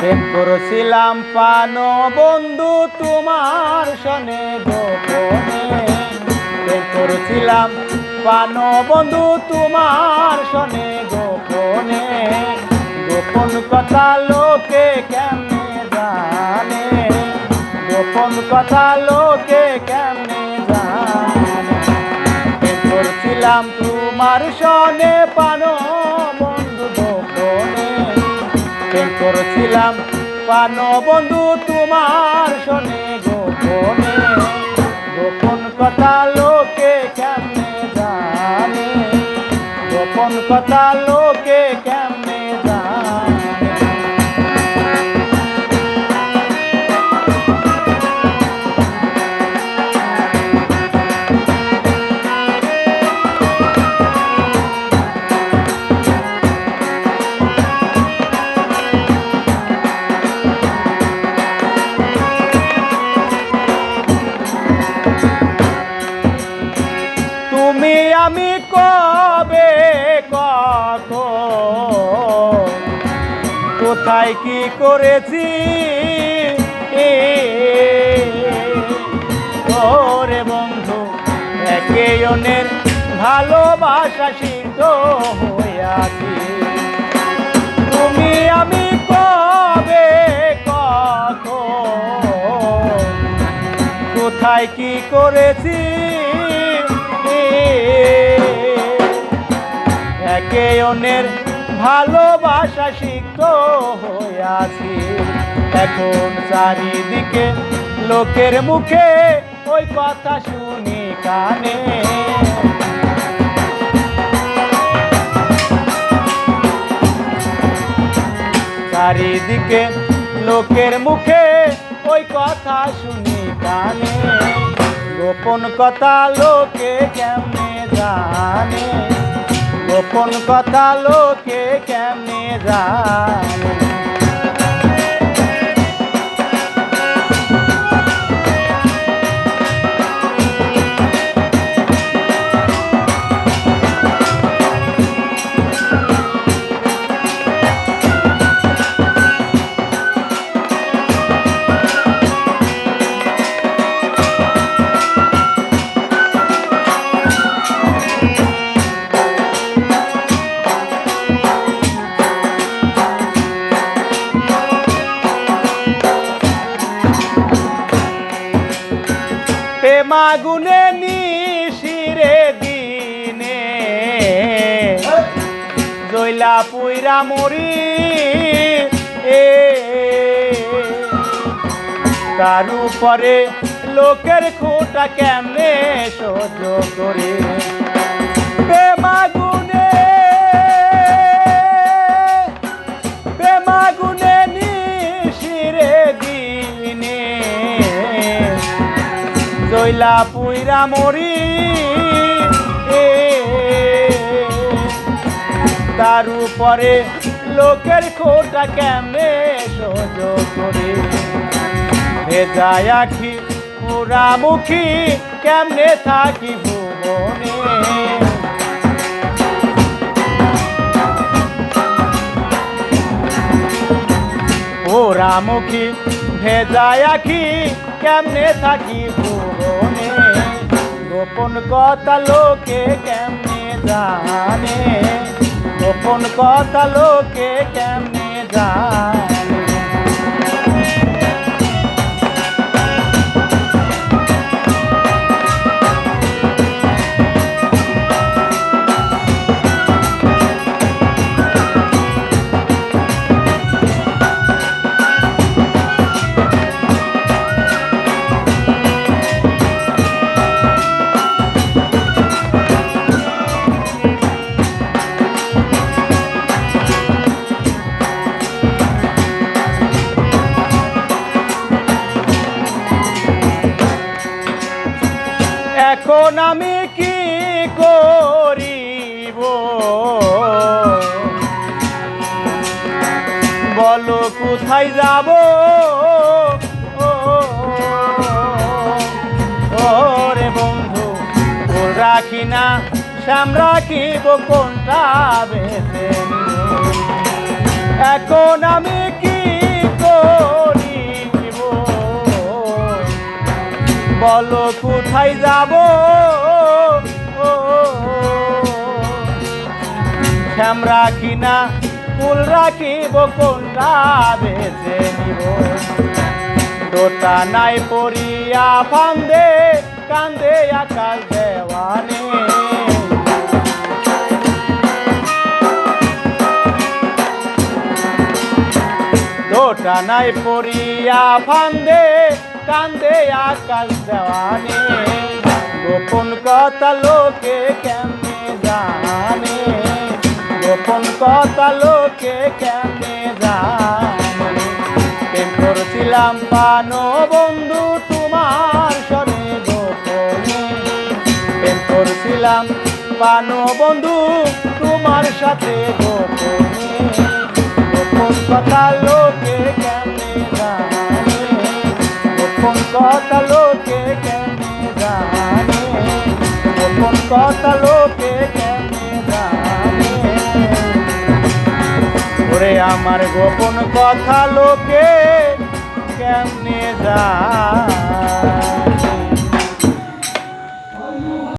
প্রেম করছিলাম পান বন্ধু তোমার সনে গোপনে, প্রেম করছিলাম পান বন্ধু তোমার সনে গোপনে, গোপন কথা লোকে কেমনে জানে, গোপন কথা লোকে কেমনে জানে। প্রেম করছিলাম তোমার সনে পান বন্ধু গোপনে, প্রেম করছিলাম পান বন্ধু তোমার সনে গোপনে, গোপন কথা লোকে কেমনে জানে, গোপন কথা লোকে কেমনে জানে। তুমি আমি কবে কত কোথায় কি করেছি, ওরে বন্ধু একে অন্যের ভালোবাসা সিদ্ধ হইয়াছি। তুমি আমি কবে কত কোথায় কি করেছি, একে অন্যের ভালোবাসা সিক্ত হইয়াছি। এখন চারিদিকে লোকের মুখে ওই কথা শুনি কানে, চারিদিকে লোকের মুখে ওই কথা শুনি কানে, গোপন কথা লোকে কেমনে জানে, গোপন কথা লোকে কেমনে জানে। প্রেমাগুনে নিশিরে দিনে জয়লা পুইরা মরি, তার উপরে লোকের খোটা কেমনে সহ্য করে। প্রেমাগুনে প্রেমাগুনে নিশিরে দিনে জয়লা পুইরা মরি, তার উপরে লোকের খোটা কেমনে সহ্য করে। ভেজায় আখি পোড়ামুখী কেমনে থাকি ভুবনে, পোড়ামুখী ভেজায় আখি কেমনে থাকি ভুবনে, গোপন কথা লোকে কেমনে জানে, গোপন কথা লোকে কেমনে জানে। এখন আমি কি করিব বলো, কোথায় যাব, ওরে বন্ধু ওর রাখি না শ্যাম রাখিব কোনটা বেছে। এখন আমি কি বলো কোথায় যাব শ্যাম রাখি না ফুল রাখিব কোনটা বেছে নিব দোটা নাই পড়িয়া ফান্দে কান্দে আকাশ দেওয়ানে দোটা নাই পড়িয়া ফান্দে কান্দে আকাশ দেওয়ানে গোপন কথা লোকে কেমনে জানে গোপন কথা লোকে কেমনে জানে প্রেম করছিলাম পানো বন্ধু তোমার সনে গোপনে প্রেম করছিলাম পানো বন্ধু তোমার সাথে গোপনে গোপন কথা লোকে কেমনে জানে গোপন কথা লোকে কেমনে জানে গোপন কথা লোকে কেমনে জানে ওরে আমার গোপন কথা লোকে কেমনে জানে